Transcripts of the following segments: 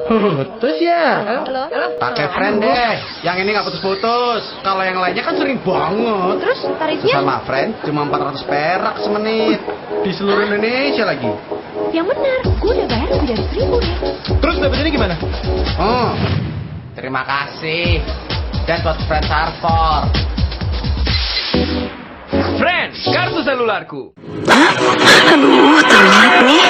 Putus ya? Halo? Pakai friend deh. Yang ini nggak putus-putus. Kalau yang lainnya kan sering banget. Terus tarifnya? Sama friend cuma 400 perak semenit. Di seluruh Indonesia lagi. Yang benar, gue udah bayar lebih dari 1.000 nih. Terus dapetinnya gimana? Oh, terima kasih. That's what friends are for. Friend, kartu selularku. Aduh, telat nih.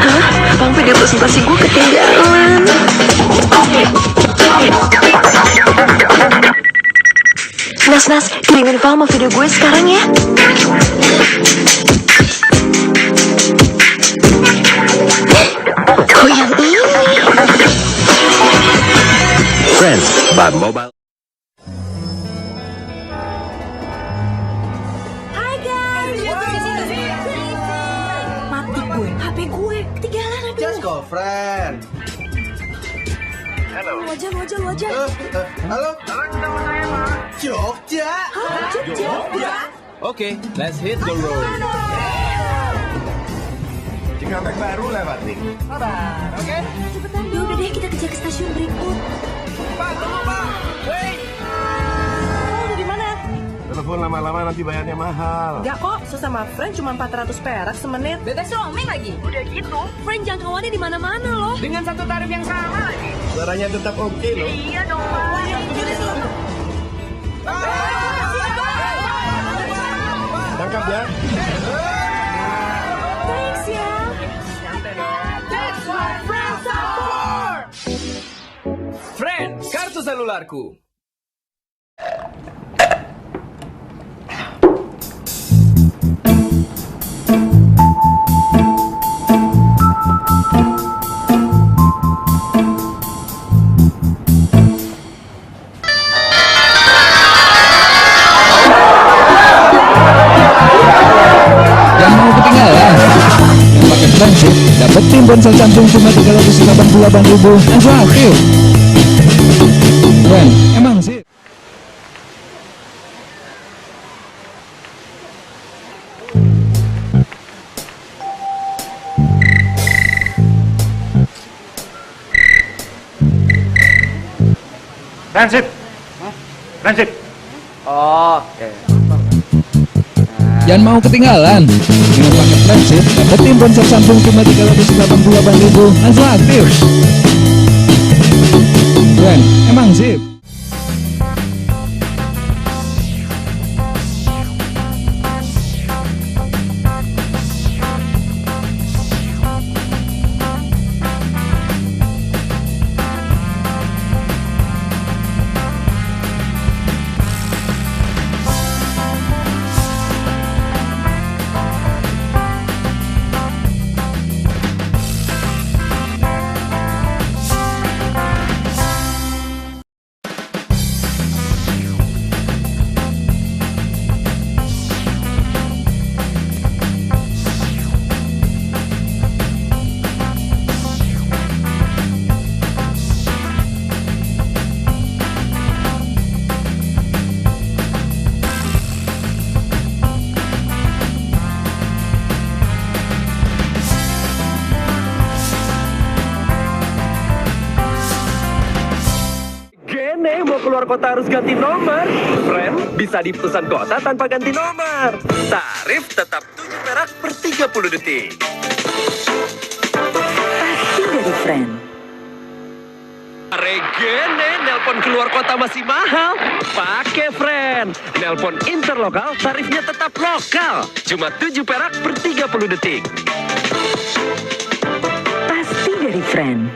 Hah? Bang, video presentasi gue ketinggalan. Nas, kirimin file sama video gue sekarang ya. Oh, yang ini. Friends by Mobile. Hai guys. Mati gue, HP gue ketinggalan. Aduh. Just go friend. Lu aja. Halo? Jogja. Hah? Jogja? Oke, let's hit the road. Cikampek baru lewat nih. Cepetan, udah deh kita kejar ke stasiun berikut. Pak, tunggu Pak. Wait. Oh, udah di mana? Telepon lama-lama nanti bayarnya mahal. Enggak kok, sesama friend cuma 400 perak semenit. Bebas roaming lagi. Udah gitu, friend jangkauannya di mana-mana loh. Dengan satu tarif yang sama lagi. Suaranya tetap oke loh. Iya dong, Pak. Tangkap ya. Thanks ya. Friend, kartu selularku. Jangan mau ketinggalan. Yang pakai friendship dapetin ponsel Samsung cuma 388.000 langsung aktif. Friend, emang sih. Friendship. Oh, ya. Jangan mau ketinggalan. Dengan paket friendship dapetin ponsel Samsung cuma 388.000 langsung aktif. Friend, emang sih. Gene mau keluar kota harus ganti nomor. Friend, bisa dipesan kota tanpa ganti nomor. Tarif tetap 7 perak per 30 detik. Pasti dari friend. Regene, nelpon keluar kota masih mahal. Pakai friend. Nelpon interlokal, tarifnya tetap lokal. Cuma 7 perak per 30 detik. Pasti dari friend.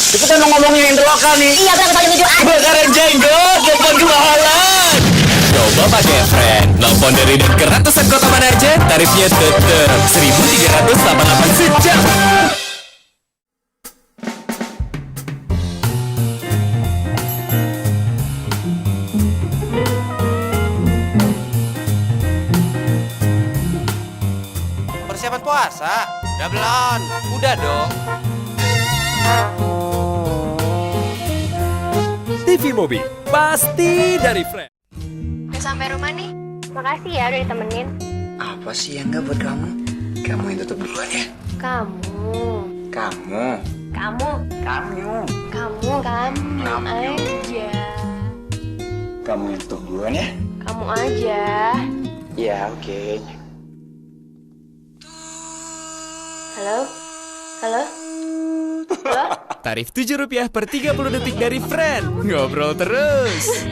Cepetan dong ngomongin interlokal nih. Iya, berapa kali tujuh? Bakaran jenggot, nelpon kemahalan. Coba pakai friend. Nelpon dari dan ke ratusan kota mana aja, tarifnya tetap 1.388 sejam. Persiapan puasa? Udah belum? Udah dong. TV Mobi, pasti dari friend. Udah sampai rumah nih? Makasih ya udah ditemenin. Apa sih yang nggak buat kamu? Kamu yang tutup duluan ya. Kamu. Kamu. Kamu. Kamu. Kamu aja. Kamu yang tutup duluan ya. Kamu aja. Ya oke. Halo? Halo? Halo? Tarif Rp7 per 30 detik dari Friend. Ngobrol terus.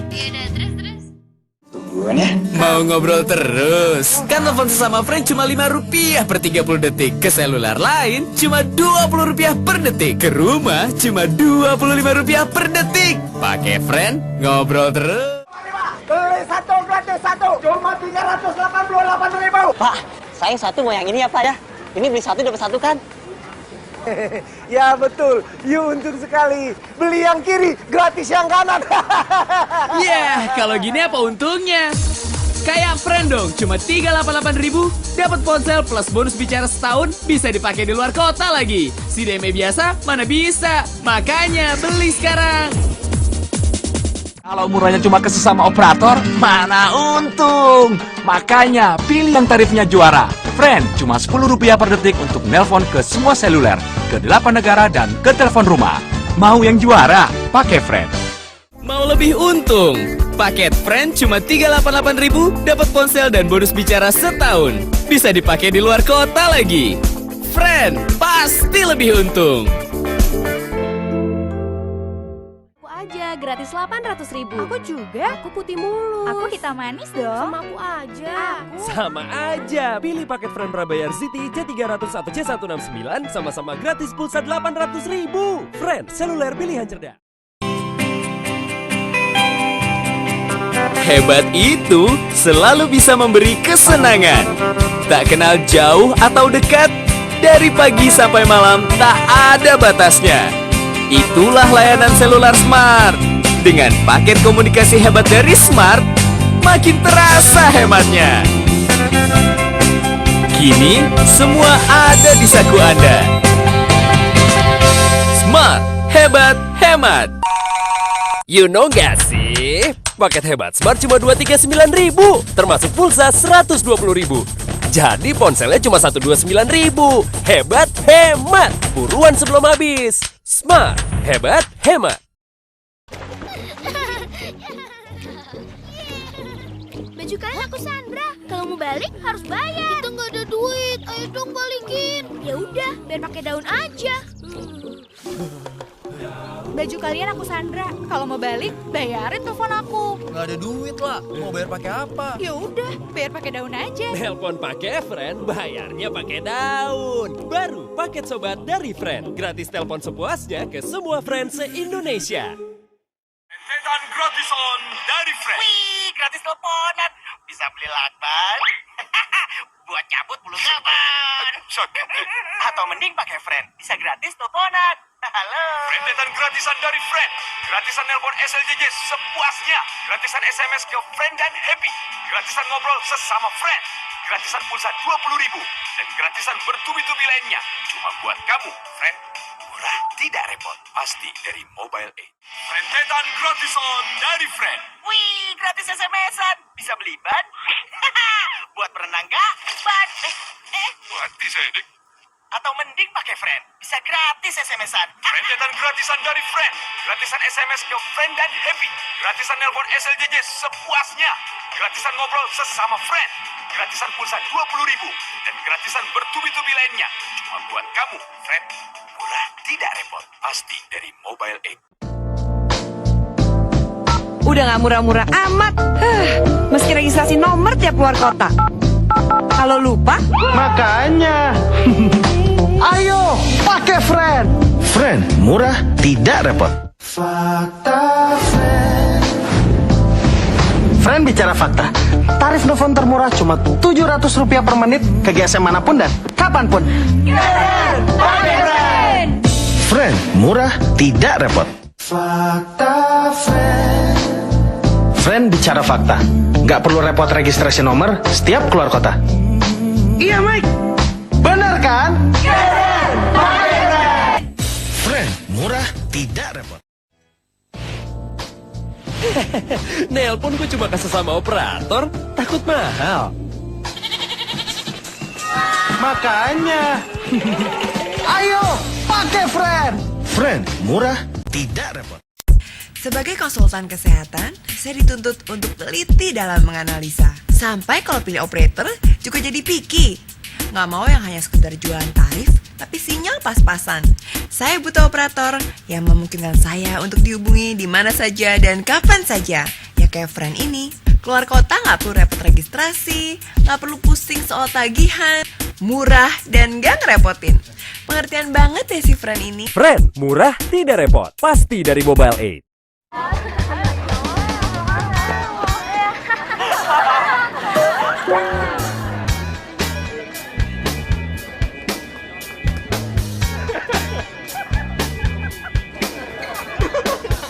Duluan ya. Mau ngobrol terus? Kan telepon sesama Friend cuma Rp5 per 30 detik. Ke seluler lain cuma Rp20 per detik. Ke rumah cuma Rp25 per detik. Pakai Friend, ngobrol terus. Beli satu gratis satu. Cuma 388.000. Pak, saya yang satu mau yang ini ya Pak ya. Ini beli satu dapat satu kan? Ya betul, untung sekali. Beli yang kiri, gratis yang kanan. Yeah, kalau gini apa untungnya? Kayak Friend dong, cuma 388.000 dapat ponsel plus bonus bicara setahun, bisa dipakai di luar kota lagi. Si DME biasa mana bisa, makanya beli sekarang. Kalau murahnya cuma ke sesama operator, mana untung? Makanya pilih yang tarifnya juara. Friend, cuma Rp10 per detik untuk nelpon ke semua seluler, ke 8 negara dan ke telepon rumah. Mau yang juara? Pakai Friend. Mau lebih untung? Paket Friend cuma 388.000 dapat ponsel dan bonus bicara setahun. Bisa dipakai di luar kota lagi. Friend, pasti lebih untung. Aja gratis 800.000. Aku juga. Aku putih mulus. Aku hitam manis dong. Sama aku aja. Sama aja, pilih paket Friend Prabayar City C300 atau C169 sama-sama gratis pulsa 800.000. Friend, seluler pilihan cerdas. Hebat itu selalu bisa memberi kesenangan. Tak kenal jauh atau dekat, dari pagi sampai malam tak ada batasnya. Itulah layanan seluler Smart. Dengan paket komunikasi hebat dari Smart, makin terasa hematnya. Kini semua ada di saku Anda. Smart, hebat, hemat. You know gak sih? Paket hebat Smart cuma 239.000, termasuk pulsa 120.000. Jadi ponselnya cuma 129.000. Hebat, hemat. Buruan sebelum habis. Smart, hebat, hemat. Baju kalian aku Sandra. Kalau mau balik harus bayar. Kita nggak ada duit. Ayo dong balikin. Ya udah, biar pakai daun aja. Baju kalian aku Sandra. Kalau mau balik, bayarin telepon aku. Nggak ada duit lah. Mau bayar pakai apa? Ya udah, bayar pakai daun aja. Telepon pakai Friend, bayarnya pakai daun. Baru paket sobat dari Friend. Gratis telepon sepuasnya ke semua Friend se-Indonesia. Rentetan gratisan dari Friend. Wih, gratis teleponan. Bisa beli lakban. Buat cabut bulu gaban. Atau mending pakai Friend. Bisa gratis teleponan. Halo. Rentetan gratisan dari Friend. Gratisan nelpon SLJJ sepuasnya. Gratisan SMS ke Friend dan Happy. Gratisan ngobrol sesama Friend. Gratisan pulsa 20.000. Dan gratisan bertubi-tubi lainnya. Cuma buat kamu, Friend. Murah, tidak repot. Pasti dari Mobile 8. Rentetan gratisan dari Friend. Wih, gratis SMS-an. Bisa beli ban. Buat berenang gak? Ban. Buat disedek. Atau mending pakai Friend. Bisa gratis SMS-an. Rentetan gratisan dari Friend. Gratisan SMS ke Friend dan Happy. Gratisan nelpon SLJJ sepuasnya. Gratisan ngobrol sesama Friend. Gratisan pulsa 20.000. Dan gratisan bertubi-tubi lainnya. Cuma buat kamu, Friend. Murah, tidak repot. Pasti dari Mobile 8. Udah gak murah-murah amat. Meski registrasi nomor tiap keluar kota. Kalau lupa, Makanya. Ayo, pakai Friend. Friend, murah, tidak repot. Friend bicara fakta. Tarif telepon termurah cuma Rp700 per menit ke GSM manapun dan kapanpun. Friend, murah, tidak repot. Friend bicara fakta. Nggak perlu repot registrasi nomor setiap keluar kota. Iya, Mike. Bener kan? Friend, murah, tidak repot. Nelpon gue cuma ke sesama operator, takut mahal. Makanya. Ayo, pakai Friend. Friend, murah, tidak repot. Sebagai konsultan kesehatan, saya dituntut untuk teliti dalam menganalisa. Sampai kalau pilih operator, juga jadi picky. Nggak mau yang hanya sekedar jualan tarif, tapi sinyal pas-pasan. Saya butuh operator yang memungkinkan saya untuk dihubungi di mana saja dan kapan saja. Ya kayak Friend ini, keluar kota nggak perlu repot registrasi, nggak perlu pusing soal tagihan, murah dan nggak ngerepotin. Pengertian banget ya si Friend ini. Friend, murah, tidak repot. Pasti dari Mobile 8.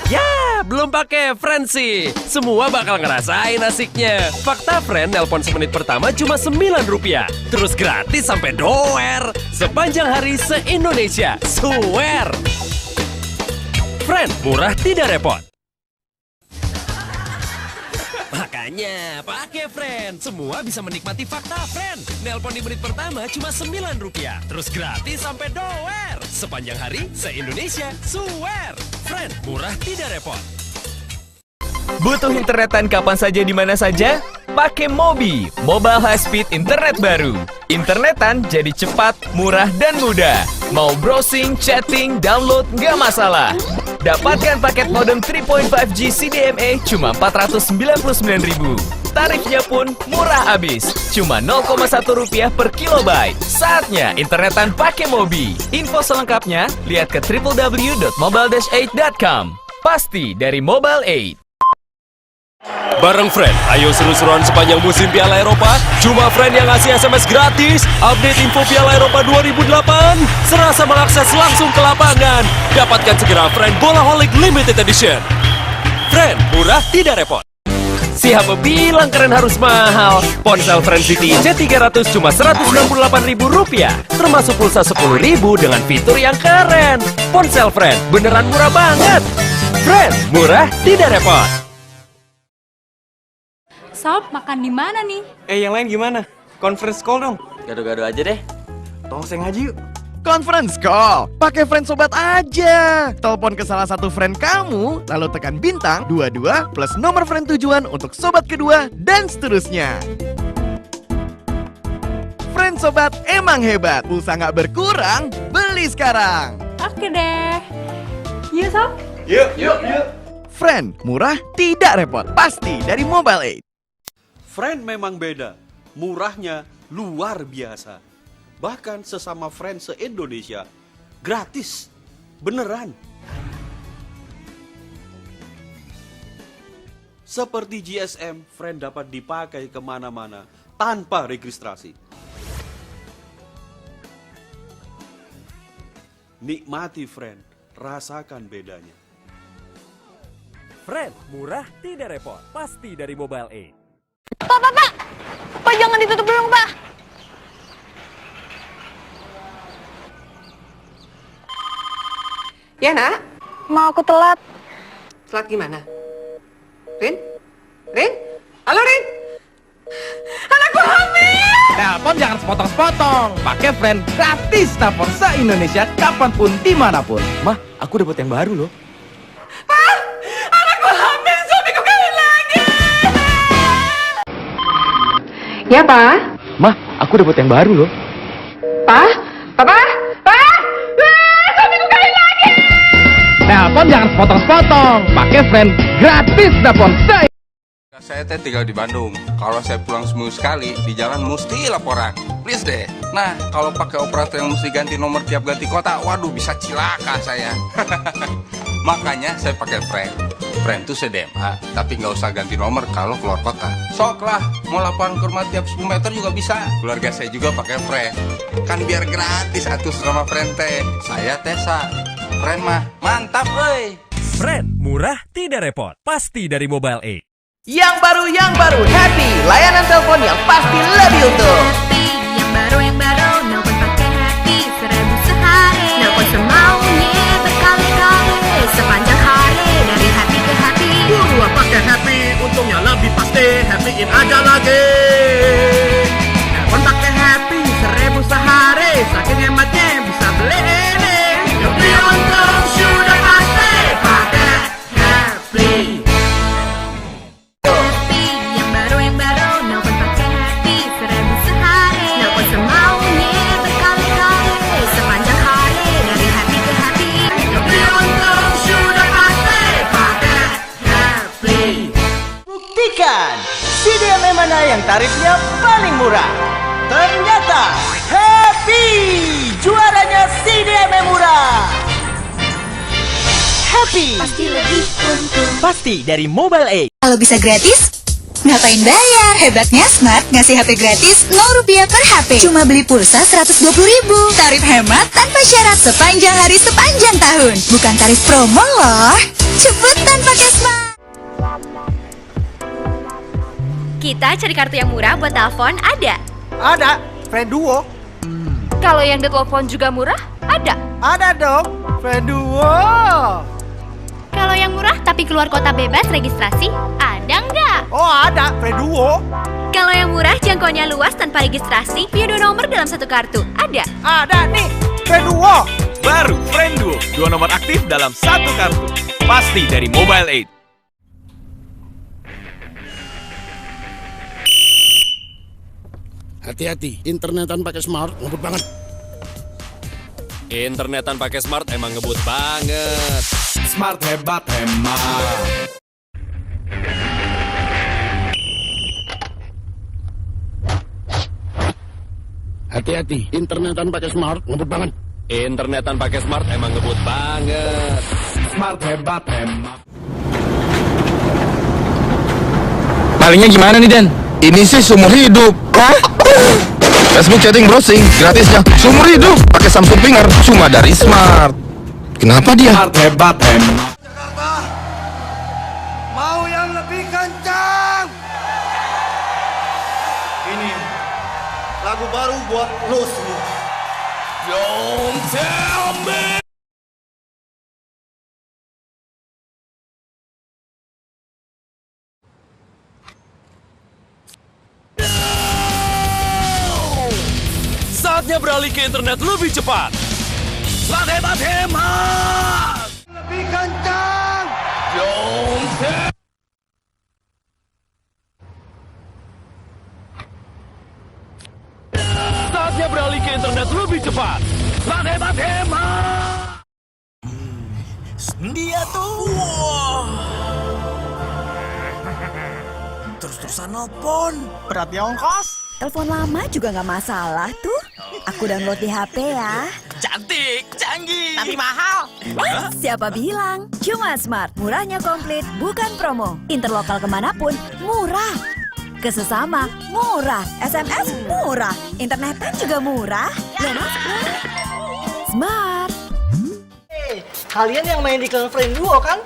Ya, belum pakai Friend sih. Semua bakal ngerasain asiknya. Fakta Friend, nelpon semenit pertama cuma Rp9. Terus gratis sampai doer. Sepanjang hari se-Indonesia. Swear. Friend, murah tidak repot. Makanya, pakai Friend. Semua bisa menikmati fakta Friend. Nelpon di menit pertama cuma Rp9. Terus gratis sampai doer. Sepanjang hari, se-Indonesia. Swear. Friend, murah tidak repot. Butuh internetan kapan saja di mana saja? Pakai Mobi, Mobile High Speed Internet baru. Internetan jadi cepat, murah, dan mudah. Mau browsing, chatting, download, nggak masalah. Dapatkan paket modem 3.5G CDMA cuma Rp499.000. Tarifnya pun murah abis, cuma Rp0,1 per kilobyte. Saatnya internetan pakai Mobi. Info selengkapnya lihat ke www.mobile-8.com. Pasti dari Mobile 8. Bareng Friend, ayo seru-seruan sepanjang musim Piala Eropa. Cuma Friend yang ngasih SMS gratis. Update info Piala Eropa 2008. Serasa mengakses langsung ke lapangan. Dapatkan segera Friend Bolaholic Limited Edition. Friend, murah tidak repot. Siapa bilang keren harus mahal? Ponsel Friend City C300 cuma Rp168.000. Termasuk pulsa Rp10.000 dengan fitur yang keren. Ponsel Friend beneran murah banget. Friend, murah tidak repot. Sob, makan di mana nih? Yang lain gimana? Conference call dong. Gado-gado aja deh. Tongseng aja yuk. Conference call. Pakai Friend Sobat aja. Telepon ke salah satu friend kamu, lalu tekan bintang 22 plus nomor friend tujuan untuk sobat kedua dan seterusnya. Friend Sobat emang hebat. Pulsa nggak berkurang, beli sekarang. Oke deh. Yuk, Sob. Yuk. Friend, murah, tidak repot. Pasti dari Mobile 8. Friend memang beda, murahnya luar biasa. Bahkan sesama Friend se-Indonesia, gratis, beneran. Seperti GSM, Friend dapat dipakai kemana-mana tanpa registrasi. Nikmati Friend, rasakan bedanya. Friend, murah tidak repot. Pasti dari Mobile 8. Pak, jangan ditutup dulu, Pak. Ya, Nak? Mau aku telat. Telat gimana? Rin? Halo, Rin? Anakku hamil! Telepon jangan sepotong-sepotong. Pakai Friend gratis telepon se-Indonesia kapanpun, dimanapun. Mah, aku dapat yang baru loh. Anakku hamil, suamiku kawin lagi! Ya, Pak? Mah, aku dapat yang baru loh. Pak? Papa? Pak? Suamiku kawin lagi! Telepon jangan sepotong-sepotong. Pakai Friend gratis telepon se. Saya tinggal di Bandung. Kalau saya pulang seminggu sekali, di jalan mesti laporan. Please deh. Nah, kalau pakai operator yang mesti ganti nomor tiap ganti kota, waduh bisa cilaka saya. Makanya saya pakai Friend. Friend itu CDMA, tapi nggak usah ganti nomor kalau keluar kota. Sok lah, mau laporan ke rumah tiap 10 meter juga bisa. Keluarga saya juga pakai Friend. Kan biar gratis atuh sama Friend teh. Saya Tesa. Friend mah mantap, euy. Friend, murah tidak repot. Pasti dari Mobile 8. Yang baru, Happy. Layanan telepon yang pasti lebih utuh. Happy, yang baru, nelpon pakai Happy. 1.000 sehari, nelpon semaunya berkali-kali. Sepanjang hari, dari Happy ke Happy. Pakai mana yang tarifnya paling murah? Ternyata Happy juaranya CDMA murah. Happy Pasti lebih untung. pasti dari Mobile 8. Kalau bisa gratis, ngapain bayar? Hebatnya Smart ngasih HP gratis Rp0 per HP. Cuma beli pulsa 120.000. Tarif hemat tanpa syarat sepanjang hari sepanjang tahun. Bukan tarif promo loh. Cepetan pakai Smart. Kita cari kartu yang murah buat telepon ada. Ada, Friend Duo. Kalau yang ditelepon juga murah ada. Ada dong, Friend Duo. Kalau yang murah tapi keluar kota bebas registrasi ada nggak? Oh ada, Friend Duo. Kalau yang murah jangkauannya luas tanpa registrasi, punya 2 nomor dalam satu kartu ada. Ada nih, Friend Duo. Baru Friend Duo, 2 nomor aktif dalam satu kartu. Pasti dari Mobile 8. Hati-hati, internetan pakai Smart ngebut banget. Internetan pakai Smart emang ngebut banget. Smart hebat hemat. Hati-hati, internetan pakai Smart ngebut banget. Internetan pakai Smart emang ngebut banget. Smart hebat hemat. Palingnya gimana nih, Den? Ini sih seumur hidup. Hah? Facebook chatting browsing gratisnya seumur hidup pakai Samsung Finger cuma dari Smart. Kenapa dia? Smart hebat hemat. Mau yang lebih kencang. Ini lagu baru buat lo semua. Don't tell me. Saatnya beralih ke internet lebih cepat. Smart hebat hemat. Lebih kencang. Don't tell. Saatnya beralih ke internet lebih cepat. Smart hebat hemat. Dia tuh. Terus-terusan nelpon. Beratnya ongkos. Telepon lama juga nggak masalah tuh. Aku download di HP ya. Cantik, canggih, tapi mahal. Siapa bilang? Cuma Smart, murahnya komplit, bukan promo. Interlokal kemanapun, murah. Ke sesama, murah. SMS, murah. Internetan juga murah. Smart. Kalian yang main di klub Friend Duo kan?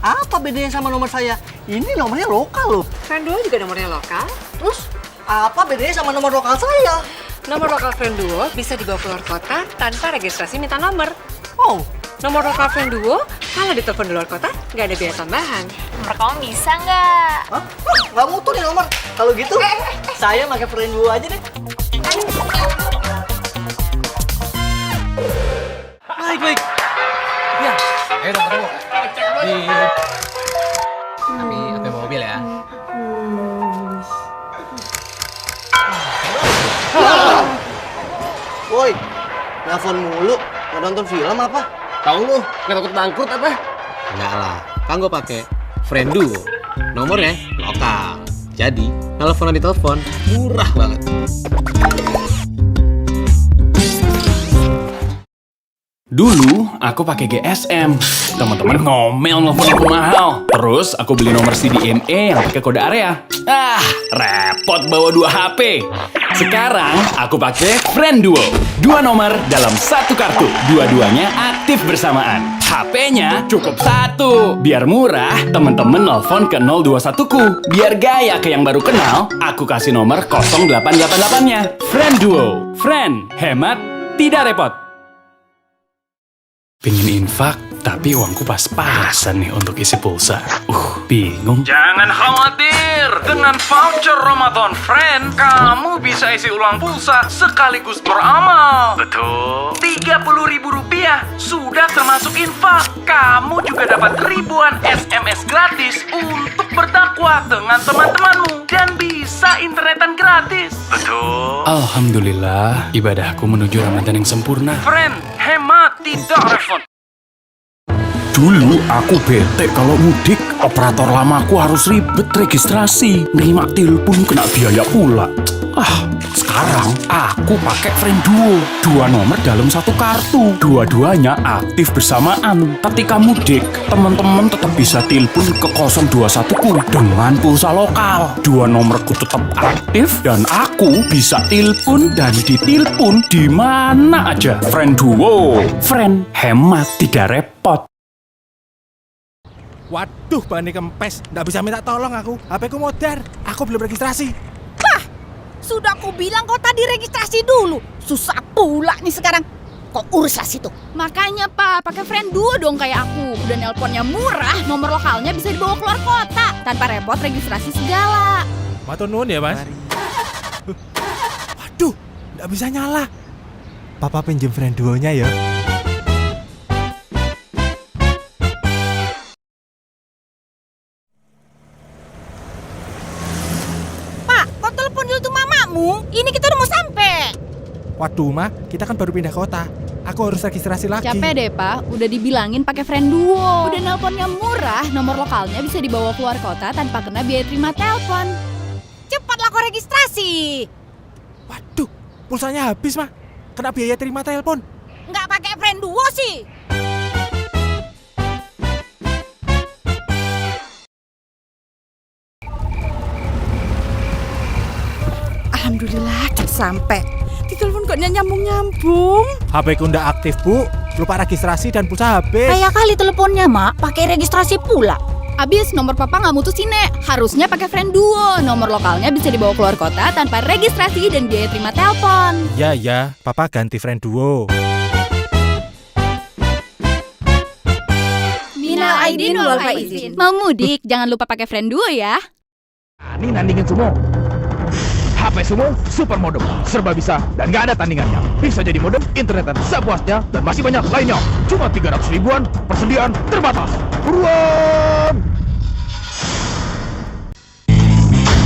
Apa bedanya sama nomor saya? Ini nomornya lokal loh. Friend Duo juga nomornya lokal. Terus apa bedanya sama nomor lokal saya? Nomor lokal Friend Duo bisa dibawa keluar kota tanpa registrasi minta nomor. Oh, Nomor lokal Friend Duo kalau ditelepon di luar kota nggak ada biaya tambahan. Nomor kamu bisa nggak? hah? Nggak mutu nih nomor. Kalau gitu, saya pakai Friend Duo aja deh. Baik. Ya, ayo dong ketemu. Tapi apa mobil ya? Woi, nelfon mulu. Nggak nonton film apa? Tahu lu, nggak takut bangkrut apa? Enggak lah, kan gue pakai Friend Duo. Nomornya lokal. Jadi, nelfon di telepon murah banget. Dulu aku pakai GSM, teman-teman ngomel nelfon aku mahal. Terus aku beli nomor CDMA yang pakai kode area. Repot bawa 2 HP. Sekarang aku pakai Friend Duo, 2 nomor dalam satu kartu. Dua-duanya aktif bersamaan. HP-nya cukup 1. Biar murah, teman-teman nelfon ke 021-ku. Biar gaya ke yang baru kenal, aku kasih nomor 0888-nya. Friend Duo, friend, hemat, tidak repot. Pingin infak, tapi uangku pas-pasan nih untuk isi pulsa. Bingung. Jangan khawatir, dengan voucher Ramadan Friend, kamu bisa isi ulang pulsa sekaligus beramal. Betul. Rp30.000 sudah termasuk infak. Kamu juga dapat ribuan SMS gratis untuk berdakwah dengan teman-temanmu dan bisa internetan gratis. Betul. Alhamdulillah, ibadahku menuju Ramadan yang sempurna. Friend, hemat tidak repot. Dulu aku bete kalau mudik, operator lamaku harus ribet registrasi, nerima telepon kena biaya pula. Sekarang aku pakai Frienduo, 2 nomor dalam 1 kartu, dua-duanya aktif bersamaan. Ketika mudik, teman-teman tetap bisa telepon ke 021ku dengan pulsa lokal. 2 nomorku tetap aktif dan aku bisa telepon dan ditelepon di mana aja. Frienduo, friend hemat tidak repot. Waduh, ban ini kempes. Nggak bisa minta tolong aku. HP ku modar. Aku belum registrasi. Sudah aku bilang kau tadi registrasi dulu. Susah pula nih sekarang. Kau uruslah situ. Makanya Pak, pakai Frienduo dong kayak aku. Udah nelponnya murah, nomor lokalnya bisa dibawa keluar kota tanpa repot registrasi segala. Matur nuwun ya, Mas. Waduh, nggak bisa nyala. Papa pinjem Frienduo-nya ya. Ini kita udah mau sampai. Waduh, Ma, kita kan baru pindah kota. Aku harus registrasi lagi. Capek deh, Pak. Udah dibilangin pakai Frienduo. Udah nelponnya murah, nomor lokalnya bisa dibawa keluar kota tanpa kena biaya terima telepon. Cepatlah kau registrasi. Waduh, pulsanya habis, Ma. Kena biaya terima telepon. Nggak pakai Frienduo sih. Alhamdulillah, sampai. Di telepon kok nyambung-nyambung. HP ku ndak aktif, Bu. Lupa registrasi dan pulsa habis. Kayak kali teleponnya, Mak. Pakai registrasi pula. Abis nomor papa nggak mutusin, Nek. Harusnya pakai Frienduo. Nomor lokalnya bisa dibawa keluar kota tanpa registrasi dan biaya terima telepon. Ya, Papa ganti Frienduo. Minal aidin wal faizin. Mau mudik, jangan lupa pakai Frienduo ya. Ini nandingin semua. HP Sumo super modem, serba bisa dan gak ada tandingannya. Bisa jadi modem, internetan sepuasnya dan masih banyak lainnya. Cuma 300 ribuan, persediaan terbatas. Buruan!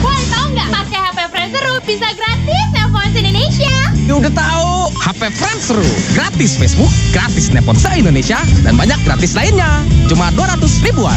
Wah, tahu nggak pakai HP Friend seru bisa gratis telepon se-Indonesia. Ya udah tahu, HP Friend seru, gratis Facebook, gratis telepon se-Indonesia dan banyak gratis lainnya. Cuma 200 ribuan.